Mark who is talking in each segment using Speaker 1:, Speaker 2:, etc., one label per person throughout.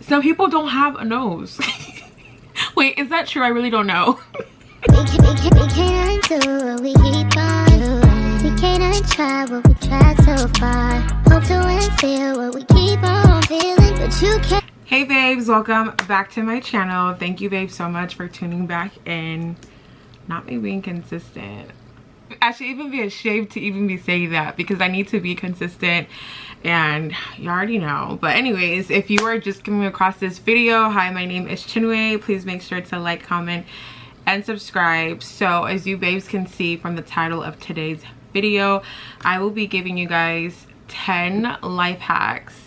Speaker 1: Some people don't have a nose. Wait, is that true? I really don't know.
Speaker 2: We can't undo what we keep on doing. We can't try what we tried so far. Hope to and feel what we keep on feeling, but you can't.
Speaker 1: Hey babes, welcome back to my channel. Thank you babes so much for tuning back in. Not me being consistent. I should even be ashamed to even be saying that because I need to be consistent and you already know. But anyways, if you are just coming across this video, hi, my name is Chinwe. Please make sure to like, comment, and subscribe. So as you babes can see from the title of today's video, I will be giving you guys 10 life hacks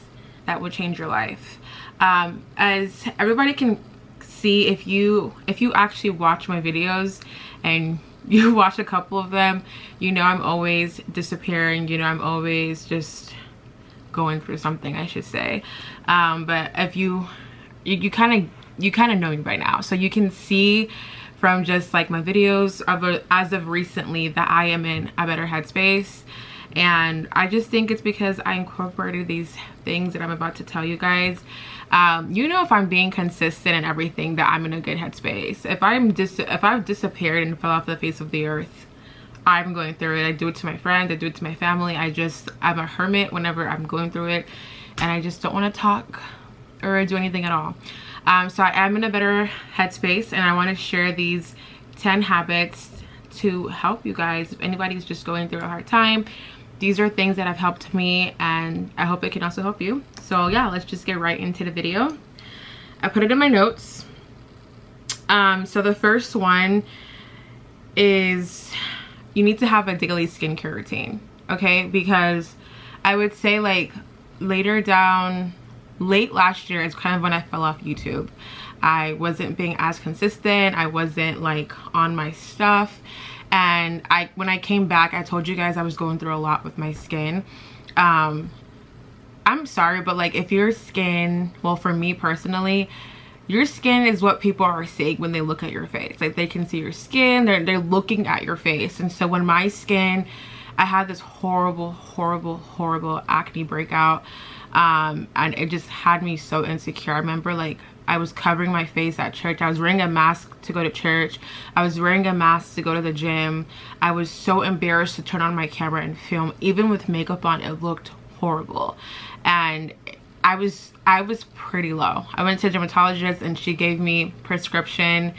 Speaker 1: that will change your life. As everybody can see, if you actually watch my videos and you watch a couple of them, you know I'm always disappearing, you know I'm always just going through something, I should say. But if you kind of know me by now, so you can see from just like my videos as of recently that I am in a better headspace. And I just think it's because I incorporated these things that I'm about to tell you guys. You know, if I'm being consistent and everything, that I'm in a good headspace. If I've disappeared and fell off the face of the earth, I'm going through it. I do it to my friends, I do it to my family. I'm a hermit whenever I'm going through it, and I just don't want to talk or do anything at all. So I am in a better headspace, and I want to share these 10 habits to help you guys. If anybody's just going through a hard time, these are things that have helped me, and I hope it can also help you. So yeah, let's just get right into the video. I put it in my notes. So the first one is you need to have a daily skincare routine, okay? Because I would say like late last year is kind of when I fell off YouTube. I wasn't being as consistent. I wasn't like on my stuff. And when I came back, I told you guys I was going through a lot with my skin. I'm sorry, but like if your skin, well, for me personally, your skin is what people are seeing when they look at your face. Like they can see your skin, they're looking at your face. And so when my skin, I had this horrible acne breakout, and it just had me so insecure. I remember like I was covering my face at church. I was wearing a mask to go to church. I was wearing a mask to go to the gym. I was so embarrassed to turn on my camera and film. Even with makeup on, it looked horrible. And I was pretty low. I went to a dermatologist and she gave me prescription.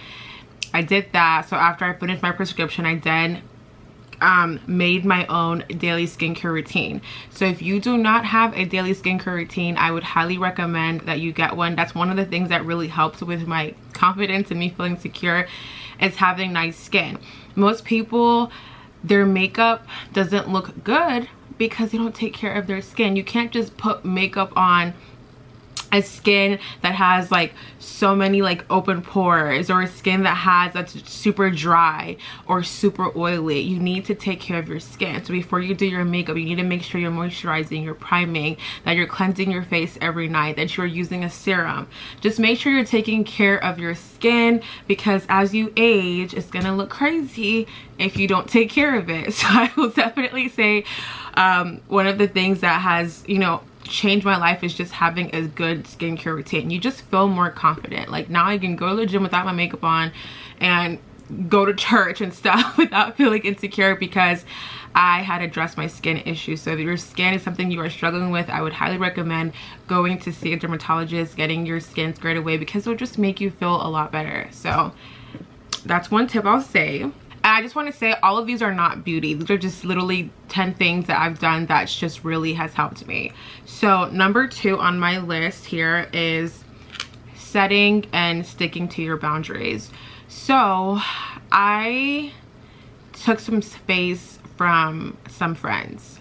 Speaker 1: I did that. So after I finished my prescription, I then made my own daily skincare routine. So if you do not have a daily skincare routine, I would highly recommend that you get one. That's one of the things that really helps with my confidence and me feeling secure, is having nice skin. Most people, their makeup doesn't look good because they don't take care of their skin. You can't just put makeup on a skin that has like so many like open pores, or a skin that's super dry or super oily. You need to take care of your skin. So before you do your makeup, you need to make sure you're moisturizing, you're priming, that you're cleansing your face every night, that you're using a serum. Just make sure you're taking care of your skin, because as you age, it's gonna look crazy if you don't take care of it. So I will definitely say one of the things that has, you know, changed my life is just having a good skincare routine. You just feel more confident. Like now I can go to the gym without my makeup on and go to church and stuff without feeling insecure, because I had addressed my skin issues. So if your skin is something you are struggling with, I would highly recommend going to see a dermatologist, getting your skin squared away, because it'll just make you feel a lot better. So that's one tip I'll say. I just want to say all of these are not beauty. These are just literally 10 things that I've done that's just really has helped me. So number 2 on my list here is setting and sticking to your boundaries. So I took some space from some friends.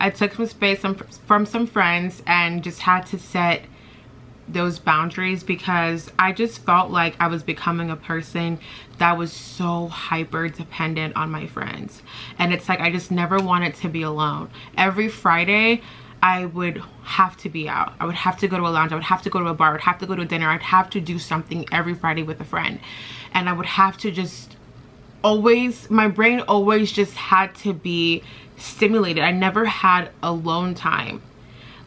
Speaker 1: I took some space from some friends and just had to set those boundaries, because I just felt like I was becoming a person that was so hyper dependent on my friends. And it's like I just never wanted to be alone. Every Friday I would have to be out. I would have to go to a lounge. I would have to go to a bar. I would have to go to a dinner. I'd have to do something every Friday with a friend. And I would have to just always, my brain always just had to be stimulated. I never had alone time.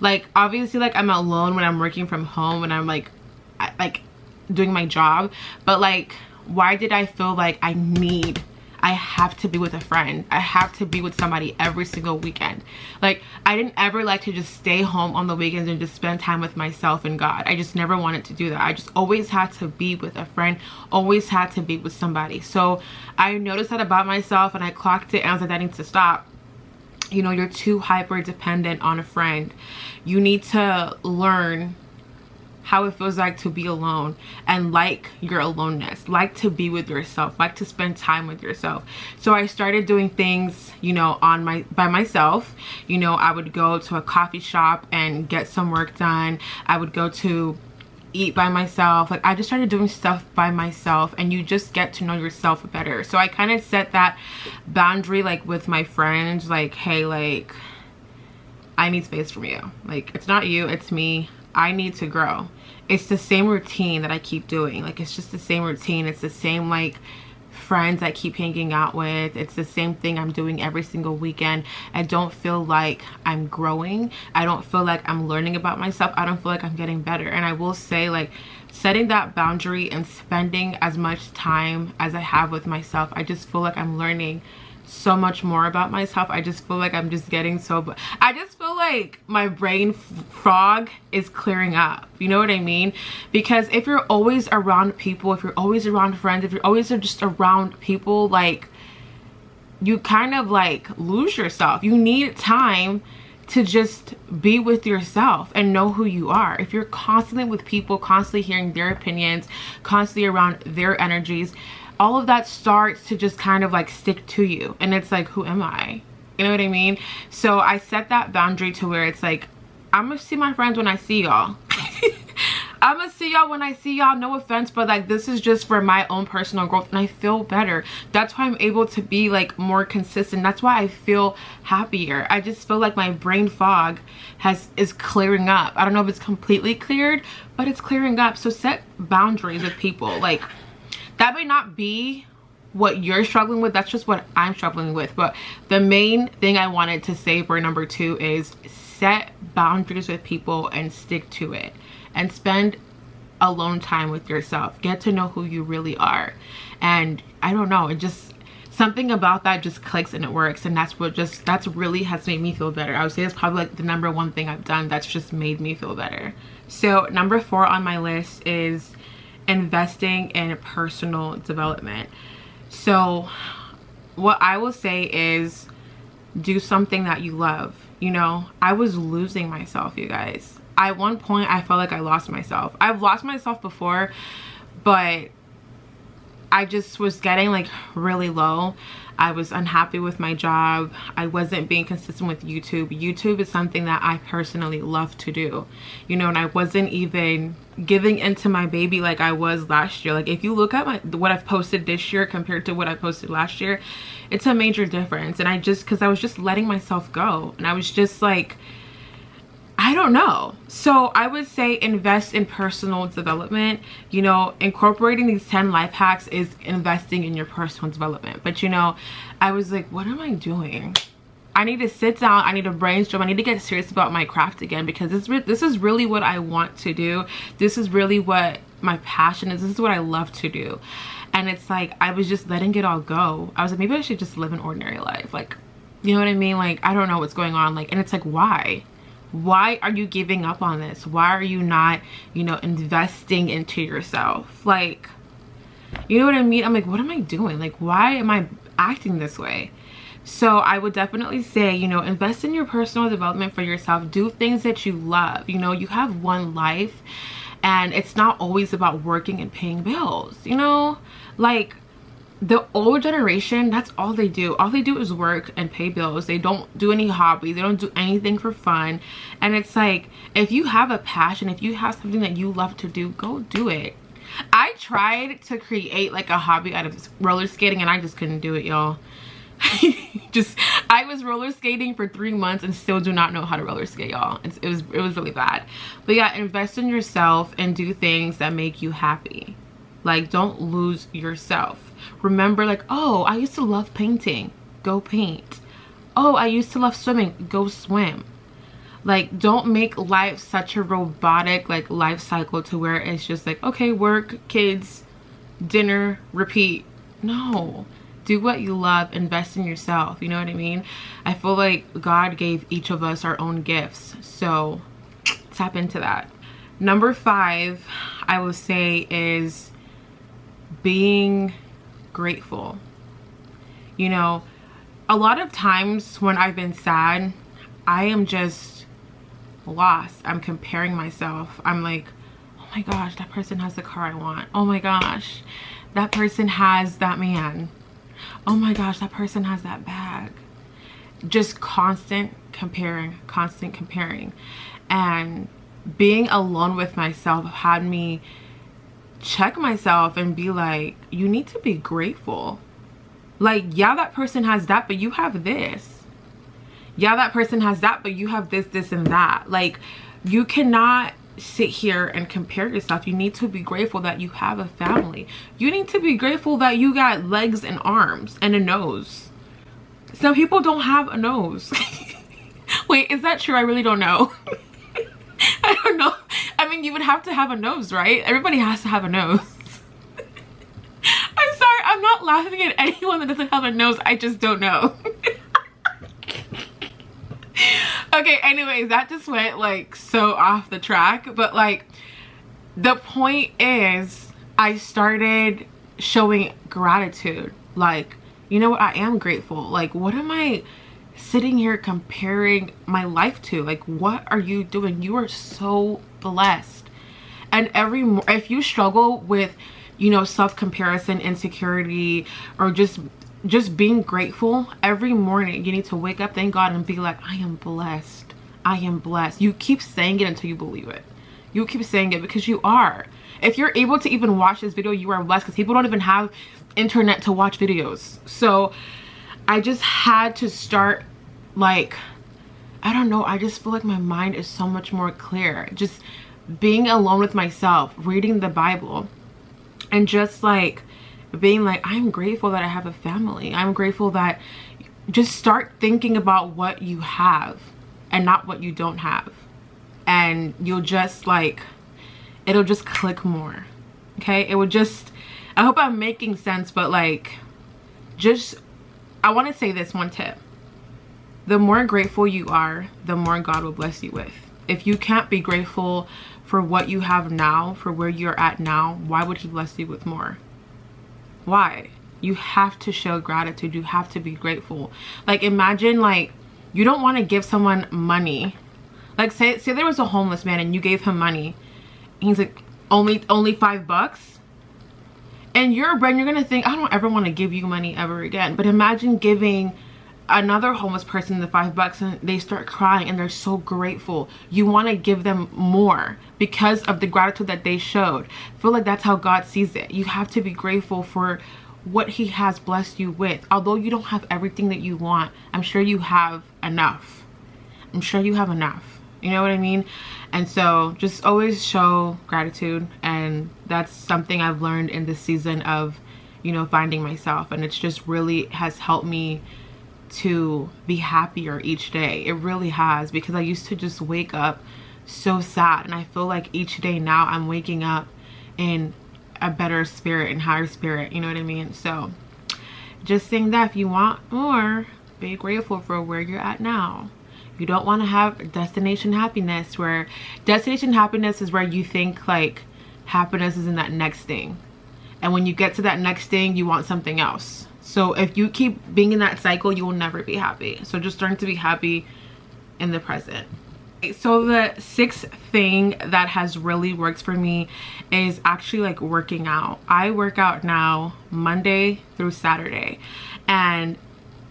Speaker 1: Like obviously, like I'm alone when I'm working from home, when I'm like like doing my job, but like, why did I feel like I have to be with a friend, I have to be with somebody every single weekend? Like, I didn't ever like to just stay home on the weekends and just spend time with myself and God. I just never wanted to do that. I just always had to be with a friend, always had to be with somebody. So I noticed that about myself, and I clocked it, and I was like, that needs to stop. You know, you're too hyper dependent on a friend. You need to learn how it feels like to be alone, and like your aloneness, like to be with yourself, like to spend time with yourself. So I started doing things, you know, by myself. You know, I would go to a coffee shop and get some work done. I would go to eat by myself. Like, I just started doing stuff by myself, and you just get to know yourself better. So I kind of set that boundary, like with my friends, like, hey, like, I need space from you. Like, it's not you, it's me. I need to grow. It's the same routine that I keep doing. Like, it's just the same routine. It's the same like friends I keep hanging out with. It's the same thing I'm doing every single weekend. I don't feel like I'm growing. I don't feel like I'm learning about myself. I don't feel like I'm getting better. And I will say, like, setting that boundary and spending as much time as I have with myself, I just feel like I'm learning so much more about myself. I just feel like I'm just getting I just feel like my brain fog is clearing up. You know what I mean? Because if you're always around people, if you're always around friends, if you're always just around people, like, you kind of like lose yourself. You need time to just be with yourself and know who you are. If you're constantly with people, constantly hearing their opinions, constantly around their energies, all of that starts to just kind of like stick to you, and it's like, who am I? You know what I mean? So I set that boundary to where it's like, I'm gonna see my friends when I see y'all. I'm gonna see y'all when I see y'all. No offense, but like, this is just for my own personal growth, and I feel better. That's why I'm able to be like more consistent. That's why I feel happier. I just feel like my brain fog is clearing up. I don't know if it's completely cleared, but it's clearing up. So set boundaries with people. Like, that may not be what you're struggling with, that's just what I'm struggling with. But the main thing I wanted to say for number 2 is set boundaries with people and stick to it, and spend alone time with yourself. Get to know who you really are. And I don't know, it just, something about that just clicks and it works, and that's really has made me feel better. I would say it's probably like the number 1 thing I've done that's just made me feel better. So number 4 on my list is investing in personal development. So what I will say is, do something that you love. You know, I was losing myself, you guys. At one point I felt like I lost myself. I've lost myself before, but I just was getting like really low. I was unhappy with my job. I wasn't being consistent with YouTube. YouTube is something that I personally love to do, you know, and I wasn't even giving into my baby like I was last year. Like, if you look at what I've posted this year compared to what I posted last year, it's a major difference. And because I was just letting myself go, and I was just like, I don't know. So I would say invest in personal development. You know, incorporating these 10 life hacks is investing in your personal development. But you know, I was like, what am I doing? I need to sit down, I need to brainstorm, I need to get serious about my craft again, because this is really what I want to do. This is really what my passion is. This is what I love to do. And it's like, I was just letting it all go. I was like, maybe I should just live an ordinary life. Like, you know what I mean? Like, I don't know what's going on. Like, and it's like, why are you giving up on this? Why are you not, you know, investing into yourself? Like, you know what I mean? I'm like, what am I doing? Like, why am I acting this way? So I would definitely say, you know, invest in your personal development for yourself. Do things that you love. You know, you have one life, and it's not always about working and paying bills, you know? Like, the old generation, that's all they do. All they do is work and pay bills. They don't do any hobbies. They don't do anything for fun. And it's like, if you have a passion, if you have something that you love to do, go do it. I tried to create like a hobby out of roller skating, and I just couldn't do it, y'all. I was roller skating for 3 months and still do not know how to roller skate, y'all. It was really bad. But yeah, invest in yourself and do things that make you happy. Like, don't lose yourself. Remember, like, oh, I used to love painting. Go paint. Oh, I used to love swimming. Go swim. Like, don't make life such a robotic like life cycle to where it's just like, okay, work, kids, dinner, repeat. No, do what you love, invest in yourself, you know what I mean? I feel like God gave each of us our own gifts, so tap into that. Number 5, I would say, is being grateful. You know, a lot of times when I've been sad, I am just lost. I'm comparing myself. I'm like, oh my gosh, that person has the car I want. Oh my gosh, that person has that man. Oh my gosh, that person has that bag. Just constant comparing. And being alone with myself had me check myself and be like, you need to be grateful. Like, yeah, that person has that, but you have this. Yeah, that person has that, but you have this, this, and that. Like, you cannot sit here and compare yourself. You need to be grateful that you have a family. You need to be grateful that you got legs and arms and a nose. Some people don't have a nose. Wait, is that true? I really don't know. I don't know. I mean, you would have to have a nose, right? Everybody has to have a nose. I'm sorry, I'm not laughing at anyone that doesn't have a nose. I just don't know. Okay, anyways, that just went like so off the track. But like, the point is, I started showing gratitude. Like, you know what? I am grateful. Like, what am I sitting here comparing my life to? Like, what are you doing? You are so blessed. And if you struggle with, you know, self-comparison, insecurity, or just being grateful, every morning you need to wake up, thank God, and be like, I am blessed. I am blessed. You keep saying it until you believe it. You keep saying it, because you are. If you're able to even watch this video, you are blessed, because people don't even have internet to watch videos. So I just had to start, like, I don't know, I just feel like my mind is so much more clear. Just being alone with myself, reading the Bible, and just like being like, I'm grateful that I have a family. I'm grateful that, just start thinking about what you have and not what you don't have. And you'll just like, it'll just click more. Okay, it would just, I hope I'm making sense, but like, just, I want to say this one tip. The more grateful you are, the more God will bless you with. If you can't be grateful for what you have now, for where you're at now, why would he bless you with more? Why? You have to show gratitude. You have to be grateful. Like, imagine, like, you don't want to give someone money. Like, say there was a homeless man and you gave him money. And he's like, only $5. And your brain, you're gonna think, I don't ever want to give you money ever again. But imagine giving another homeless person the $5 and they start crying and they're so grateful. You want to give them more because of the gratitude that they showed. I feel like that's how God sees it. You have to be grateful for what he has blessed you with. Although you don't have everything that you want, I'm sure you have enough. I'm sure you have enough. You know what I mean? And so just always show gratitude. And that's something I've learned in this season of, you know, finding myself. And it's just really has helped me to be happier each day. It really has, because I used to just wake up so sad, and I feel like each day now I'm waking up in a better spirit and higher spirit, you know what I mean? So just saying that if you want more, be grateful for where you're at now. You don't want to have destination happiness, where destination happiness is where you think like happiness is in that next thing, and when you get to that next thing you want something else. So if you keep being in that cycle, you will never be happy. So just learn to be happy in the present. So the 6th thing that has really worked for me is actually like working out. I work out now Monday through Saturday. And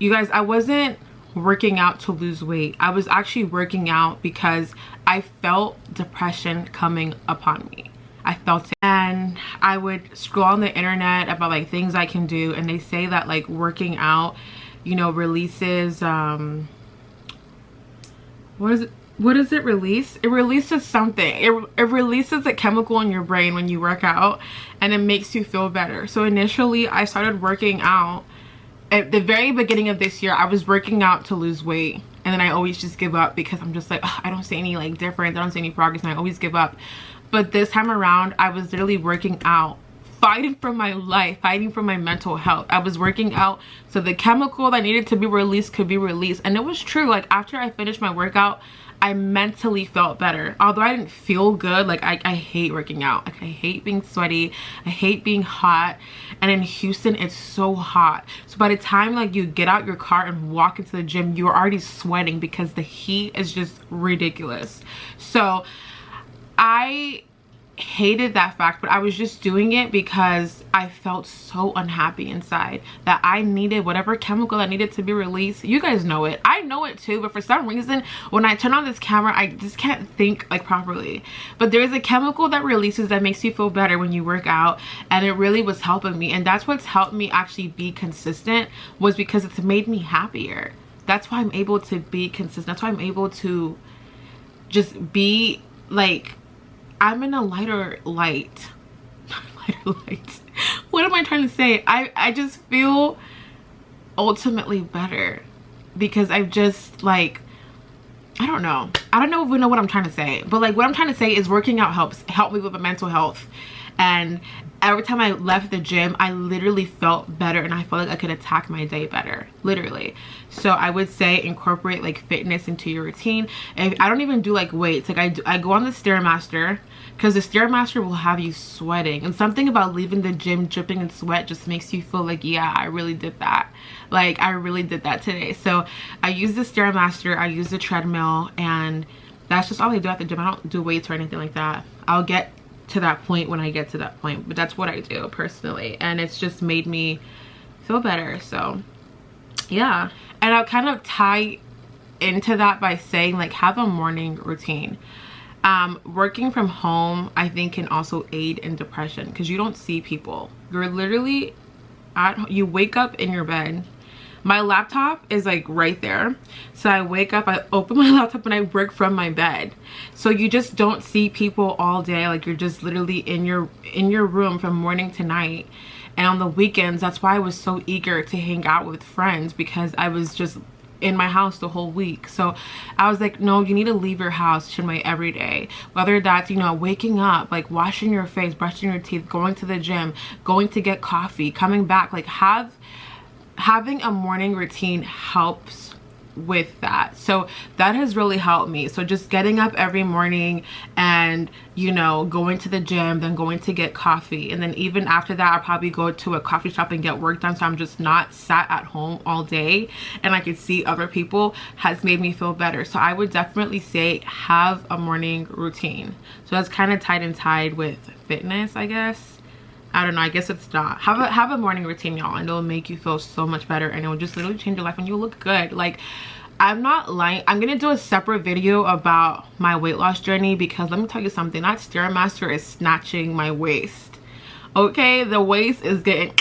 Speaker 1: you guys, I wasn't working out to lose weight. I was actually working out because I felt depression coming upon me. I felt it, and I would scroll on the internet about like things I can do, and they say that like working out, you know, releases what does it release? It releases something. It releases a chemical in your brain when you work out, and it makes you feel better. So initially I started working out at the very beginning of this year. I was working out to lose weight, and then I always just give up because I'm just like, oh, I don't see any like difference, I don't see any progress, and I always give up. But this time around, I was literally working out, fighting for my life, fighting for my mental health. I was working out so the chemical that needed to be released could be released. And it was true. Like, after I finished my workout, I mentally felt better. Although I didn't feel good, like I hate working out. Like, I hate being sweaty, I hate being hot, and in Houston it's so hot. So by the time like you get out your car and walk into the gym, you're already sweating because the heat is just ridiculous. So I hated that fact, but I was just doing it because I felt so unhappy inside that I needed whatever chemical that needed to be released. You guys know it, I know it too, but for some reason when I turn on this camera, I just can't think like properly. But there's a chemical that releases that makes you feel better when you work out, and it really was helping me. And that's what's helped me actually be consistent, was because it's made me happier. That's why I'm able to be consistent. That's why I'm able to just be like, I'm in a lighter light. Lighter light. What am I trying to say? I just feel ultimately better because I've just like, I don't know if we know what I'm trying to say, but like what I'm trying to say is working out helped me with my mental health. And every time I left the gym, I literally felt better, and I felt like I could attack my day better, literally. So I would say incorporate like fitness into your routine. And I don't even do like weights. Like I go on the Stairmaster, because the Stairmaster will have you sweating, and something about leaving the gym dripping in sweat just makes you feel like, yeah, I really did that. Like, I really did that today. So I use the Stairmaster, I use the treadmill, and that's just all I do at the gym. I don't do weights or anything like that. I'll get to that point when I get to that point, but that's what I do personally, and it's just made me feel better. So yeah, and I'll kind of tie into that by saying, like, have a morning routine. Working from home, I think, can also aid in depression because you don't see people. You're literally you wake up in your bed. My laptop is like right there, so I wake up, I open my laptop, and I work from my bed. So you just don't see people all day. Like, you're just literally in your room from morning to night. And on the weekends, that's why I was so eager to hang out with friends, because I was just in my house the whole week. So I was like, no, you need to leave your house Chinmay every day, whether that's, you know, waking up, like washing your face, brushing your teeth, going to the gym, going to get coffee, coming back. Like, having a morning routine helps with that. So that has really helped me. So just getting up every morning and, you know, going to the gym, then going to get coffee, and then even after that I'll probably go to a coffee shop and get work done, so I'm just not sat at home all day and I could see other people, has made me feel better. So I would definitely say have a morning routine. So that's kind of tied with fitness, I guess. I don't know, I guess it's not. Have a morning routine, y'all, and it'll make you feel so much better, and it will just literally change your life, and you'll look good. Like, I'm not lying. I'm gonna do a separate video about my weight loss journey, because let me tell you something, that Stairmaster is snatching my waist. Okay, the waist is getting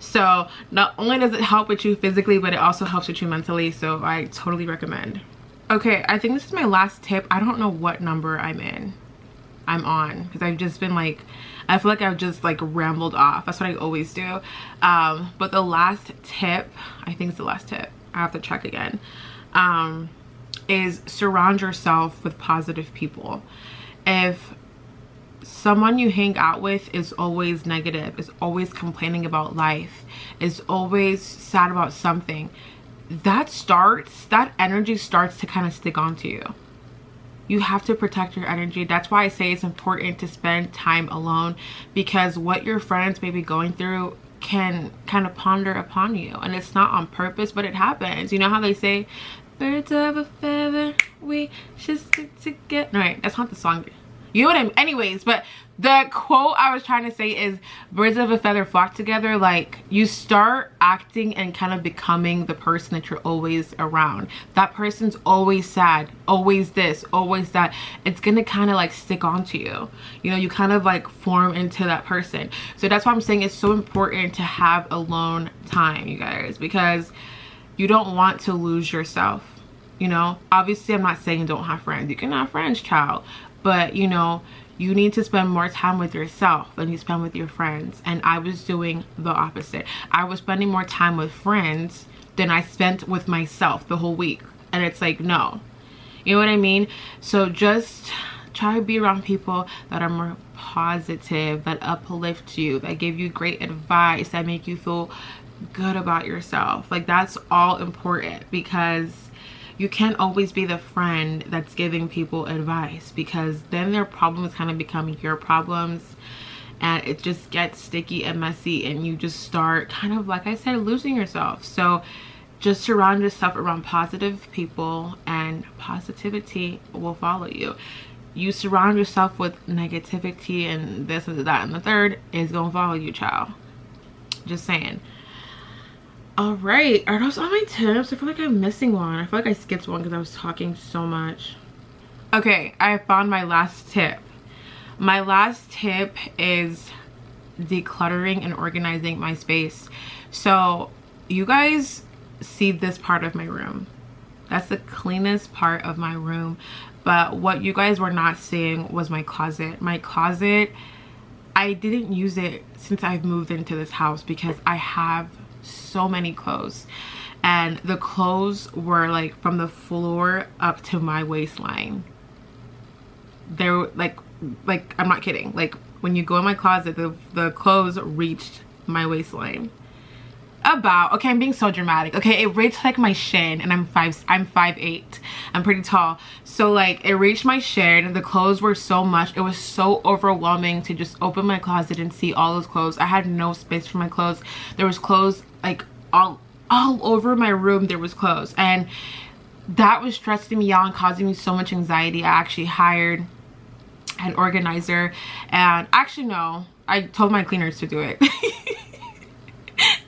Speaker 1: so not only does it help with you physically, but it also helps with you mentally. So I totally recommend. Okay, I think this is my last tip. I don't know what number I'm on, because I've just been like, I feel like I've just like rambled off. That's what I always do. But the last tip, I think it's the last tip, I have to check again, is surround yourself with positive people. If someone you hang out with is always negative, is always complaining about life, is always sad about something, that energy starts to kind of stick onto you. You have to protect your energy. That's why I say it's important to spend time alone, because what your friends may be going through can kind of ponder upon you, and it's not on purpose, but it happens. You know how they say, birds of a feather, we should stick together. No, right, that's not the song. You know what I mean? Anyways, but the quote I was trying to say is, birds of a feather flock together. Like, you start acting and kind of becoming the person that you're always around. That person's always sad, always this, always that. It's gonna kind of like stick onto you. You know, you kind of like form into that person. So that's why I'm saying it's so important to have alone time, you guys, because you don't want to lose yourself. You know, obviously I'm not saying don't have friends. You can have friends, child. But, you know, you need to spend more time with yourself than you spend with your friends. And I was doing the opposite. I was spending more time with friends than I spent with myself the whole week. and it's like, no, you know what I mean? So just try to be around people that are more positive, that uplift you, that give you great advice, that make you feel good about yourself. Like, that's all important, because you can't always be the friend that's giving people advice, because then their problems kind of become your problems, and it just gets sticky and messy, and you just start kind of, like I said, losing yourself. So just surround yourself around positive people, and positivity will follow you. You surround yourself with negativity and this and that and the third, is gonna follow you, child. Just saying. All right, are those all my tips? I feel like I'm missing one. I feel like I skipped one because I was talking so much. Okay, I found my last tip. My last tip is decluttering and organizing my space. So you guys see this part of my room. That's the cleanest part of my room. But what you guys were not seeing was my closet. My closet, I didn't use it since I've moved into this house, because I have so many clothes, and the clothes were like from the floor up to my waistline. They're like I'm not kidding, like when you go in my closet, the clothes reached my waistline. Okay, I'm being so dramatic. Okay, it reached like my shin, and I'm 5'8". I'm pretty tall, so like it reached my shin. The clothes were so much, it was so overwhelming to just open my closet and see all those clothes. I had no space for my clothes. There was clothes like all over my room. There was clothes, and that was stressing me out and causing me so much anxiety. I actually hired an organizer, and actually no, I told my cleaners to do it.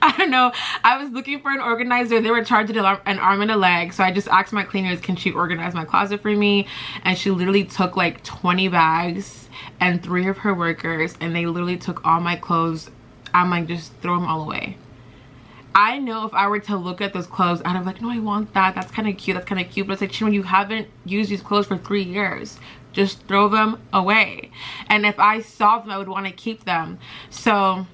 Speaker 1: I don't know, I was looking for an organizer. They were charging an arm and a leg, so I just asked my cleaners, can she organize my closet for me? And she literally took like 20 bags and 3 of her workers, and they literally took all my clothes. I'm like, just throw them all away. I know if I were to look at those clothes, I'd have like, no, I want that, that's kind of cute, that's kind of cute. But it's like, Chinwe, you haven't used these clothes for 3 years. Just throw them away. And if I saw them, I would want to keep them. So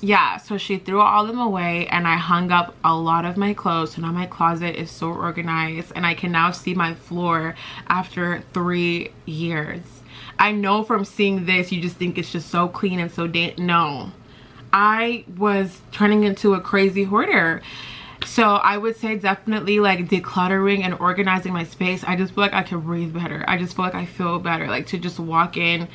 Speaker 1: yeah, so she threw all of them away, and I hung up a lot of my clothes. So now my closet is so organized, and I can now see my floor after 3 years. I know from seeing this, you just think it's just so clean and so no. I was turning into a crazy hoarder. So I would say definitely like decluttering and organizing my space. I just feel like I can breathe better. I just feel like I feel better. Like to just walk in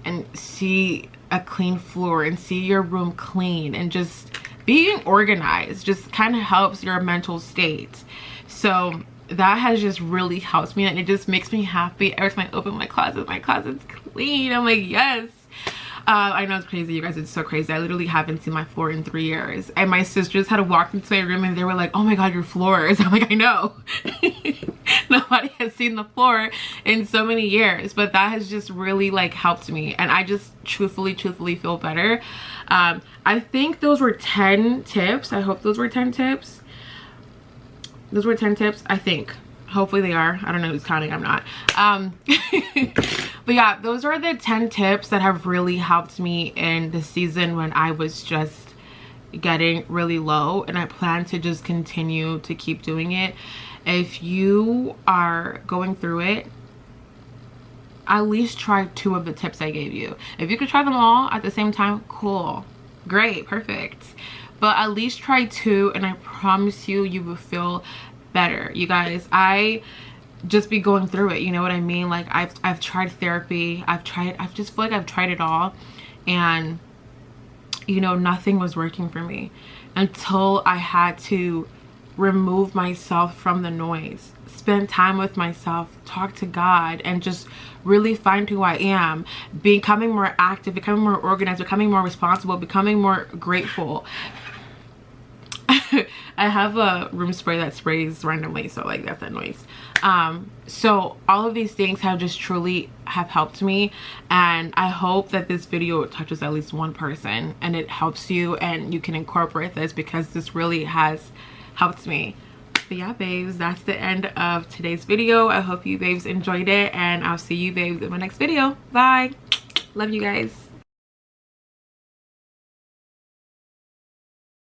Speaker 1: and see a clean floor and see your room clean, and just being organized just kind of helps your mental state. So that has just really helped me, and it just makes me happy every time I open my closet's clean. I'm like, yes. I know it's crazy, you guys, it's so crazy. I literally haven't seen my floor in 3 years, and my sisters had walked into my room and they were like, oh my god, your floors. I'm like, I know. Nobody has seen the floor in so many years, but that has just really like helped me, and I just truthfully feel better. I think those were 10 tips. I hope those were 10 tips. Those were 10 tips, I think. Hopefully they are. I don't know who's counting, I'm not. But yeah, those are the 10 tips that have really helped me in the season when I was just getting really low, and I plan to just continue to keep doing it. If you are going through it, at least try 2 of the tips I gave you. If you could try them all at the same time, cool, great, perfect. But at least try 2, and I promise you, you will feel better. You guys, I just be going through it, you know what I mean? Like I've tried therapy, I just feel like I've tried it all, and you know, nothing was working for me until I had to remove myself from the noise, spend time with myself, talk to God, and just really find who I am, becoming more active, becoming more organized, becoming more responsible, becoming more grateful. I have a room spray that sprays randomly, so like that's that noise. So all of these things have just truly have helped me, and I hope that this video touches at least one person and it helps you, and you can incorporate this, because this really has helped me. But yeah, babes, that's the end of today's video. I hope you babes enjoyed it, and I'll see you babes in my next video. Bye. Love you guys.